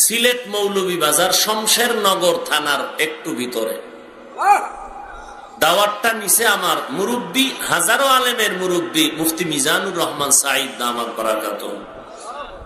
সিলেট মৌলভীবাজার শমশেরনগর থানার একটু ভিতরে। দাওয়াতটা নিচে আমার মুরব্বী, হাজারো আলেমের মুরব্বী মুফতি মিজানুর রহমান সাঈদ দামাত বারাকাতুহু।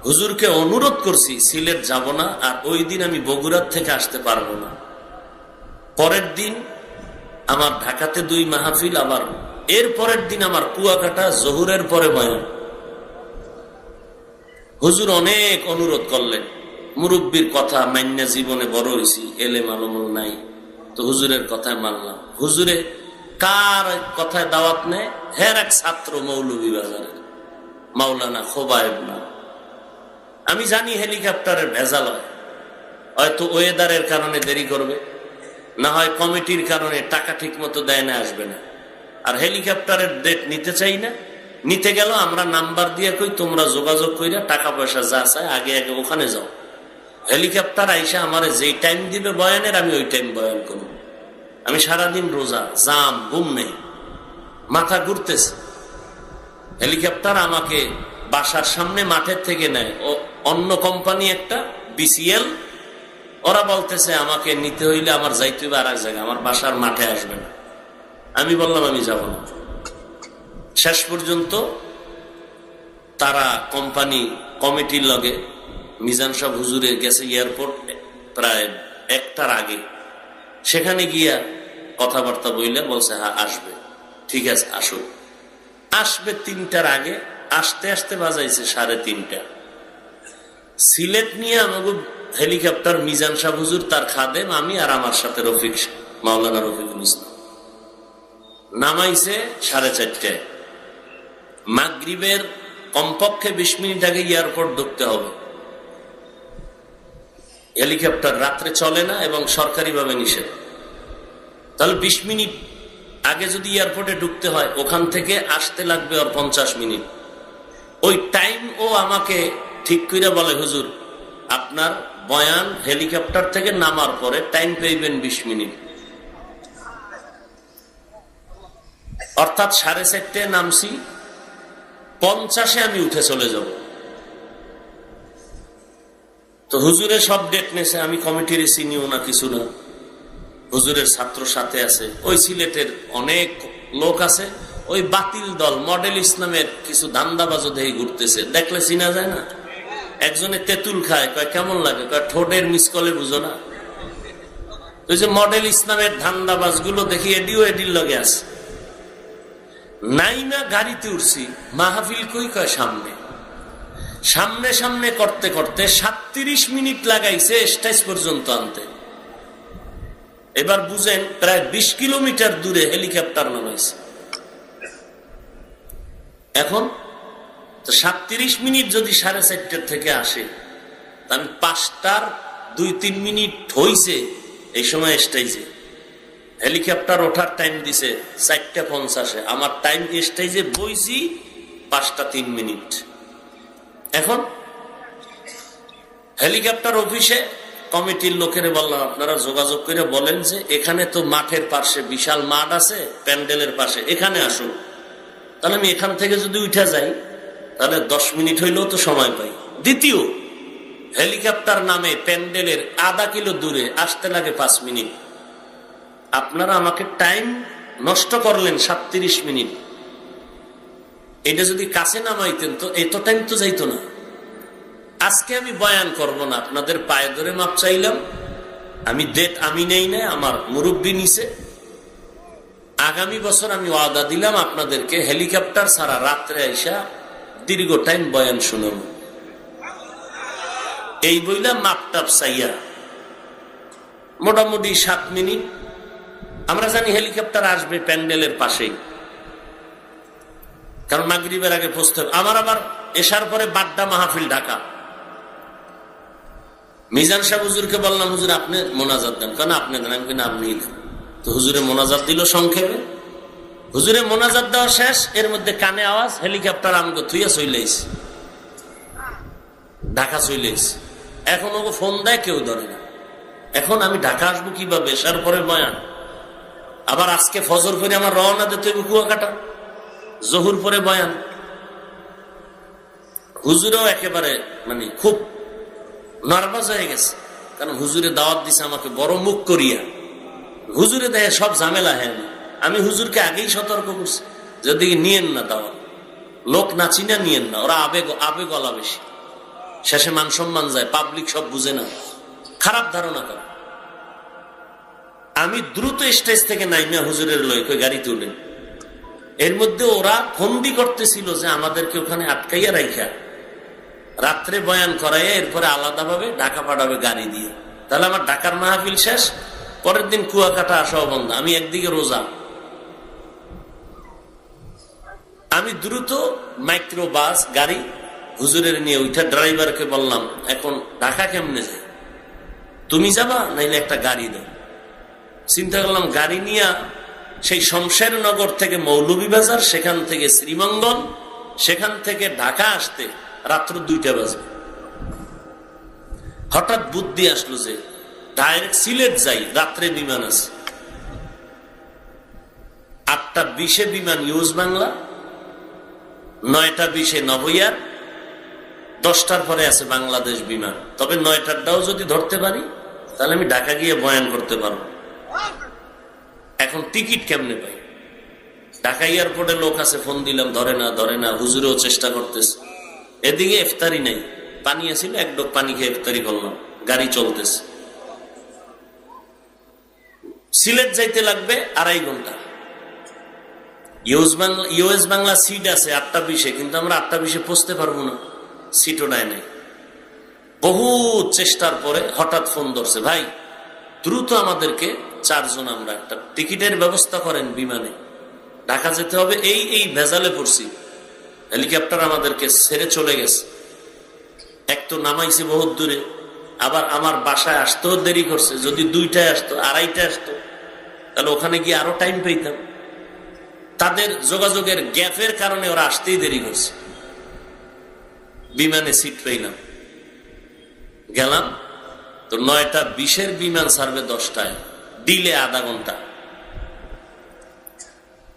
হুজুরকে অনুরোধ করছি সিলেট যাব না, আর ওই দিন আমি বগুড়ার থেকে আসতে পারবো না। পরের দিন আমার ঢাকাতে 2 মাহফিল, আবার এর পরের দিন আমার কুয়াকাটা, জহুরের পরে বয়ান। হুজুর অনেক অনুরোধ করলেন, মুরব্বীর কথা মান্য জীবনে বড় হয়েছি, এলেম আলমল নাই, তো হুজুরের কথায় মানলাম। হুজুরে কার কথায় দাওয়াত নেয়? হের এক ছাত্র মৌলভীবাজারের, মাওলানা খোবায়েব না। আমি জানি হেলিকপ্টারের ভেজাল হয়, হয়তো ওয়েদারের কারণে দেরি করবে, না হয় কমিটির কারণে টাকা ঠিক মতো দেয় না, আসবে না। আর হেলিকপ্টারের ডেট নিতে চাই না, নিতে গেল আমরা নাম্বার দিয়ে কই তোমরা যোগাযোগ কইরা টাকা পয়সা যা চায় আগে আগে ওখানে যাও। হেলিকপ্টার আইসা আমারে যেই টাইম দিবে বয়ানের, আমি ওই টাইম বয়ান করব। আমি সারাদিন রোজা, জাম, ঘুম নেই, মাথা ঘুরতেছে। হেলিকপ্টার আমাকে বাসার সামনে মাঠের থেকে নেয়, ও অন্য কোম্পানি একটা বিসিএল, ওরা বলতেছে আমাকে নিতে হইলে আমার যাইতে হবে আর এক জায়গায়, আমার বাসার মাঠে আসবে না। আমি বললাম আমি যাব না। শেষ পর্যন্ত তারা কোম্পানি কমিটির লগে মিজান সাহেব হুজুরে গেছে এয়ারপোর্ট প্রায় 1টার আগে। সেখানে গিয়া কথাবার্তা বইলে বলছে হ্যাঁ আসবে, ঠিক আছে আসুক। আসবে 3টার আগে, আসতে আসতে বাজাইছে 3:30। সিলেট নিয়ে আমাকে হেলিকপ্টার মিজান সাহেব হুজুর, তার খাদেম, আমি আর আমার সাথে রফিক, মাওলানা রফিকুল ইসলাম, নামাইছে 4:30টায়। মাগরিবের কমপক্ষে 20 মিনিট আগে এয়ারপোর্ট ঢুকতে হবে। হেলিকপ্টার রাত্রে চলে না এবং সরকারিভাবে নিষেধ। তাহলে 20 মিনিট আগে যদি এয়ারপোর্টে ঢুকতে হয়, ওখান থেকে আসতে লাগবে ওর 50 মিনিট। ওই টাইম ও আমাকে ঠিক করে বলে, হুজুর আপনার বয়ান হেলিকপ্টার থেকে নামার পরে টাইম পেইবেন 20 মিনিট। অর্থাৎ 4:30টায় নামছি, 50-এ আমি উঠে চলে যাব। তো হুজুরের সব ডেট নেছে, আমি কমিটির চিনিও না কিছু না। হুজুরের ছাত্র সাথে আছে, ওই সিলেটের অনেক লোক আছে, ওই বাতিল দল মডেল ইসলামের কিছু ধান্দাবাজও দেখে ঘুরতেছে, দেখলে চিনা যায় না। একজনে তেঁতুল খায়, কয় কেমন লাগে, কয় ঠোঁটের মিসকলে বুঝো না। ওই যে মডেল ইসলামের ধান্দাবাজ গুলো দেখি এডিও এডির লগে আছে। নাই না গাড়িতে উঠছি, মাহফিল কই, কয় সামনে। সামনে সামনে করতে করতে 37 মিনিট লাগাইছে স্টেজ পর্যন্ত আনতে। এবার বুঝেন, প্রায় 20 কিলোমিটার দূরে হেলিকপ্টার নামাইছে। এখন তো 37 মিনিট যদি 4:30 থেকে আসে, আমি 5টার 2-3 মিনিট হইছে এই সময় স্টেজে। হেলিকপ্টার ওঠার টাইম দিছে 4:50-এ, আমার টাইম স্টেজে বইছি 5টা 3 মিনিট। এখন হেলিকপ্টার অফিসে কমিটির লোকেরা বললাম, আপনারা যোগাযোগ করে বলেন যে এখানে তো মাঠের পাশে বিশাল মাঠ আছে, প্যান্ডেলের পাশে, এখানে আসুন। তাহলে আমি এখান থেকে যদি উঠে যাই, তাহলে 10 মিনিট হইলেও তো সময় পাই। দ্বিতীয়, হেলিকপ্টার নামে প্যান্ডেলের আধা কিলো দূরে আসতে লাগে 5 মিনিট। আপনারা আমাকে টাইম নষ্ট করলেন 37 মিনিট। এটা যদি কাছে নামাইতেন তো এত টাইম তো যাইতো না। আজকে আমি বয়ান করব না, আপনাদের পায়ে ধরে মাপ চাইলাম। আমি ডেট আমি নেই না, আমার মুরব্বী নিছে। আগামী বছর আমি ওয়াদা দিলাম আপনাদেরকে, হেলিকপ্টার ছাড়া রাত্রে আইসা দীর্ঘ টাইম বয়ান শুনব। এই বইলাম মাপটাপ চাইয়া মোটামুটি 7 মিনিট। আমরা জানি হেলিকপ্টার আসবে প্যান্ডেলের পাশেই, কারণ মাগরিবের আগে পৌঁছতে হবে। আমার আবার এসার পরে বাড্ডা মাহফিল ঢাকা। মিজান সাহেব হুজুরকে বললাম, হুজুর আপনি মোনাজাত দেন, কেন আপনি দেন, আমি কিনা আপনি দেন। তো হুজুরে মোনাজাত দিল সংক্ষেপে। হুজুরে মোনাজাত দেওয়া শেষ, এর মধ্যে কানে আওয়াজ, হেলিকপ্টার আমাকে থুইয়া চইলেছি, ঢাকা চইলেছি। এখন ওকে ফোন দেয়, কেউ ধরে না। এখন আমি ঢাকা আসবো কিভাবে? এসার পরে বয়ান, আবার আজকে ফজর করে আমার রওনা দিতে হবে কুয়াকাটা, জহুর পরে বয়ান। হুজুরেও একেবারে খুব নার্ভাস হয়ে গেছে, কারণ হুজুরে দাওয়াত দিছে আমাকে বড় মুখ করিয়া। হুজুরে দেয় সব ঝামেলা। হ্যাঁ, আমি হুজুরকে আগেই সতর্ক করছি যদি নিয়েন না দাওয়াত, লোক নাচি না নিয়েন না, ওরা আবেগলা বেশি, শেষে মান সম্মান যায়, পাবলিক সব বুঝে না, খারাপ ধারণা করে। আমি দ্রুত স্টেজ থেকে নাইমা হুজুরের লইকে গাড়িতে উঠেন। এর মধ্যে ওরা ফন্দি করতেছিল যে আমাদেরকে ওখানে আটকাইয়া রাইখা রাত্রে বয়ান করাইয়া এরপরে আলাদাভাবে ঢাকা পাঠাবে গাড়ি দিয়ে। তাহলে আমার ঢাকার মাহফিল শেষ, পরের দিন কুয়াকাটা আসাও বন্ধ, আমি একদিকে রোজা। আমি দ্রুত মাইক্রো বাস গাড়ি হুজুরের নিয়ে উঠে ড্রাইভারকে বললাম, এখন ঢাকা কেমনে যায়, তুমি যাবা নাইলে একটা গাড়ি দাও। চিন্তা করলাম গাড়ি নিয়ে সেই শমশেরনগর থেকে মৌলভীবাজার, সেখান থেকে শ্রীমঙ্গল, সেখান থেকে ঢাকা আসতে রাত্র 2টা বাজবে। হঠাৎ বুদ্ধি আসলো যে ডাইরেক্ট সিলেট যাই, রাত্রে বিমান আছে, 8:20 বিমান নিউজ বাংলা, 9:20 নভোয়ার, 10টার পরে আছে বাংলাদেশ বিমান। তবে 9টারটাও যদি ধরতে পারি তাহলে আমি ঢাকা গিয়ে বয়ান করতে পারবো। এখন টিকিট কেমনে পাই? ঢাকা এয়ারপোর্টে লোক আছে, ফোন দিলাম, ধরে না, হুজুরেও চেষ্টা করতেছে। এদিকে ইফতারি নাই, পানি আছিল, এক ডোক পানি খেয়ে ইফতারি করলাম, গাড়ি চলতেছে। সিলেট যাইতে লাগবে 2.5 ঘন্টা। ইউএস বাংলা সিট আছে 8:20, কিন্তু আমরা 8:20 পৌঁছতে পারবো না, সিটও নাই। বহু চেষ্টার পরে হঠাৎ ফোন ধরছে, ভাই দ্রুত আমাদেরকে 4 জন আমরা একটা টিকিটের ব্যবস্থা করেন, বিমানে ঢাকা যেতে হবে। এই ভেজালে পড়ছি, হেলিকপ্টার আমাদেরকে ছেড়ে চলে গেছে। এক তো নামাইছে বহুত দূরে, আবার আমার বাসায় আসতেও দেরি করছে। যদি 2টায় আসতো, 2:30টায় আসতো, তাহলে ওখানে গিয়ে আরো টাইম পেতাম। তাদের যোগাযোগের গ্যাপের কারণে ওরা আসতেই দেরি করছে। বিমানে সিট পেলাম, গেলাম তো 9:20 বিমান ছাড়বে 10টায়, ডিলে আধা ঘন্টা।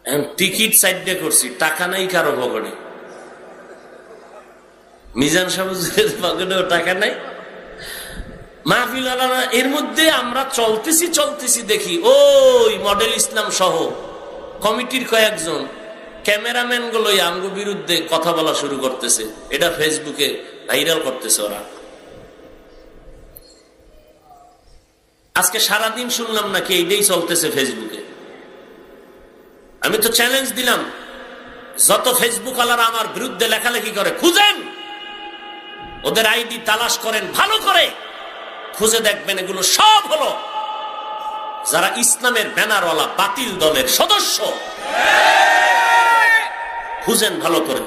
এখন টিকিট সাইডে করছি, টাকা নাই কারো পকেটে, মিজান সাহেবের পকেটেও টাকা নাই, মাহফিল আলানা। এর মধ্যে আমরা চলতেছি দেখি ওই মডেল ইসলাম সহ কমিটির কয়েকজন ক্যামেরাম্যান গুলো আমগো বিরুদ্ধে কথা বলা শুরু করতেছে। এটা ফেসবুকে ভাইরাল করতেছে ওরা। আজকে সারাদিন শুনলাম নাকি এইটাই চলতেছে ফেসবুকে। আমি তো চ্যালেঞ্জ দিলাম, যত ফেসবুক আলারা আমার বিরুদ্ধে লেখালেখি করে খুঁজেন, ওদের আইডি তালাশ করেন, ভালো করে খুঁজে দেখবেন এগুলো সব হলো যারা ইসলামের ব্যানারওয়ালা বাতিল দলের সদস্য। খুঁজেন ভালো করে।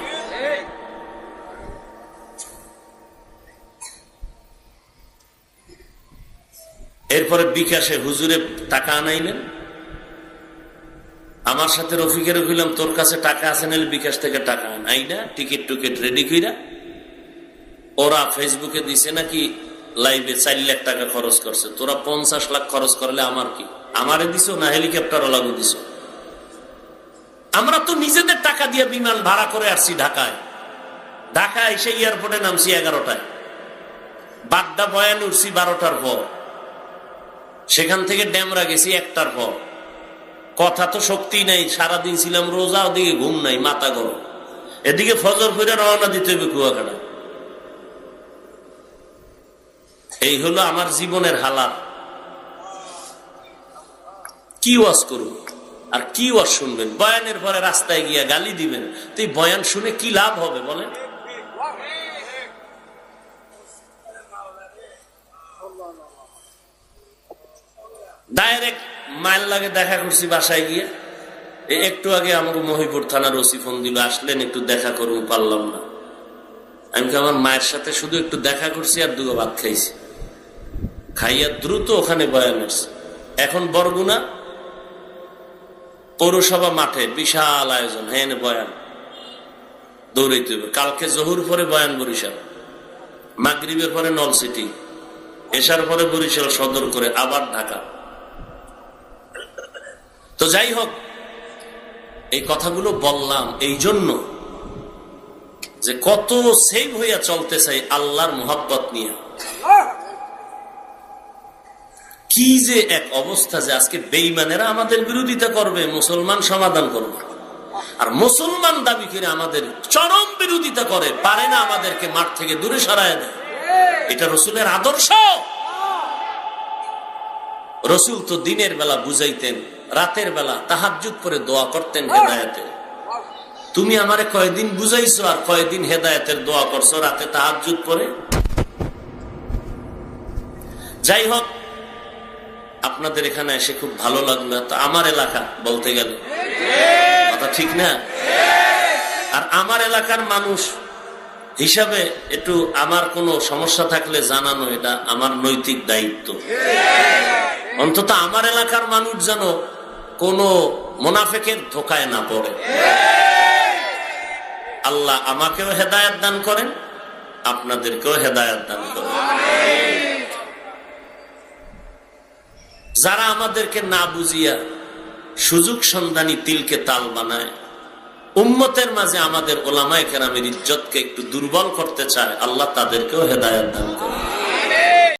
এরপরে বিকাশে হুজুরে টাকা আনাইলেন, আমার সাথে রফিকের কইলাম, তোর কাছে টাকা আছে নাহলে বিকাশ থেকে টাকা আন। আইনা টিকিট টুকিট রেডি কইরা ওরা ফেসবুকে দিছে নাকি লাইভে 4 লাখ টাকা খরচ করছে। তোরা 50 লাখ খরচ করলে আমার কি? আমারে দিছো না হেলিকপ্টার লাগু দিছো? আমরা তো নিজেদের টাকা দিয়ে বিমান ভাড়া করে আসছি ঢাকায়। ঢাকায় এসে এয়ারপোর্টে নামছি 11টায়, বাড্ডা বয়ান উঠছি 12টার পর, সেখান থেকে ড্যামরা গেছি 1টার পর। কথা তো শক্তি নাই, সারাদিন ছিলাম রোজা, ওদিকে ঘুম নাই, মাথা গরম, এদিকে ফজর করে রওনা দিতে হবে কুয়াকাটা। এই হলো আমার জীবনের হালাত। কি ওয়াজ করব আর কি ওয়াজ শুনবেন? বয়ানের পরে রাস্তায় গিয়া গালি দিবেন, তো এই বয়ান শুনে কি লাভ হবে বলেন? ডাইরেক্ট মাইল লাগে দেখা করছি বাসায় গিয়ে। একটু আগে আমাকে মহিপুর থানার ওসি ফোন দিল, আসলেন একটু দেখা করুন, পারলাম না। আমি আমার মায়ের সাথে শুধু একটু দেখা করছি আর 2 ভাত খাইছি, খাইয়া দ্রুত ওখানে বয়ান আসছে। এখন বরগুনা পৌরসভা মাঠে বিশাল আয়োজন, হ্যাঁ বয়ান দৌড়াইতে হবে। কালকে জহুর পরে বয়ান বরিশাল, মাগরিবের পরে নলসিটি, এশার পরে বরিশাল সদর করে আবার ঢাকা। তো যাই হোক, এই কথাগুলো বললাম এই জন্য যে কত সেভ হইয়া চলতে চাই আল্লাহর মোহাব্বত নিয়ে। কি যে এক অবস্থা যে আজকে বেঈমানেরা আমাদের বিরোধিতা করবে, মুসলমান সমাধান করবে, আর মুসলমান দাবি করে আমাদের চরম বিরোধিতা করে, পারে না আমাদেরকে মাঠ থেকে দূরে সরায় দেয়। এটা রসুলের আদর্শ। রসুল তো দিনের বেলা বুঝাইতেন, রাতের বেলা তাহাজ্জুদ করে দোয়া করতেন হেদায়েতের। তুমি আমারে কয়দিন বুঝাইছো আর কয়দিন হেদায়েতের দোয়া করছো রাতে তাহাজ্জুদ করে। যাই হোক, আপনাদের এখানে এসে খুব ভালো লাগলো। তো আমার এলাকা বলতে গেলে কথা ঠিক না? আর আমার এলাকার মানুষ হিসাবে একটু আমার কোনো সমস্যা থাকলে জানানো, এটা আমার নৈতিক দায়িত্ব। অন্তত আমার এলাকার মানুষ যেন কোনো মুনাফিকের ধোকায় না পড়ে। আল্লাহ আমাকেও হেদায়েত দান করেন, আপনাদেরকেও হেদায়েত দান করেন। যারা আমাদেরকে না বুঝিয়া সুযোগ সন্ধানী তিলকে তাল বানায়, উম্মতের মাঝে আমাদের ওলামায়ে কেরামের ইজ্জতকে একটু দুর্বল করতে চায়, আল্লাহ তাদেরকেও হেদায়েত দান করেন।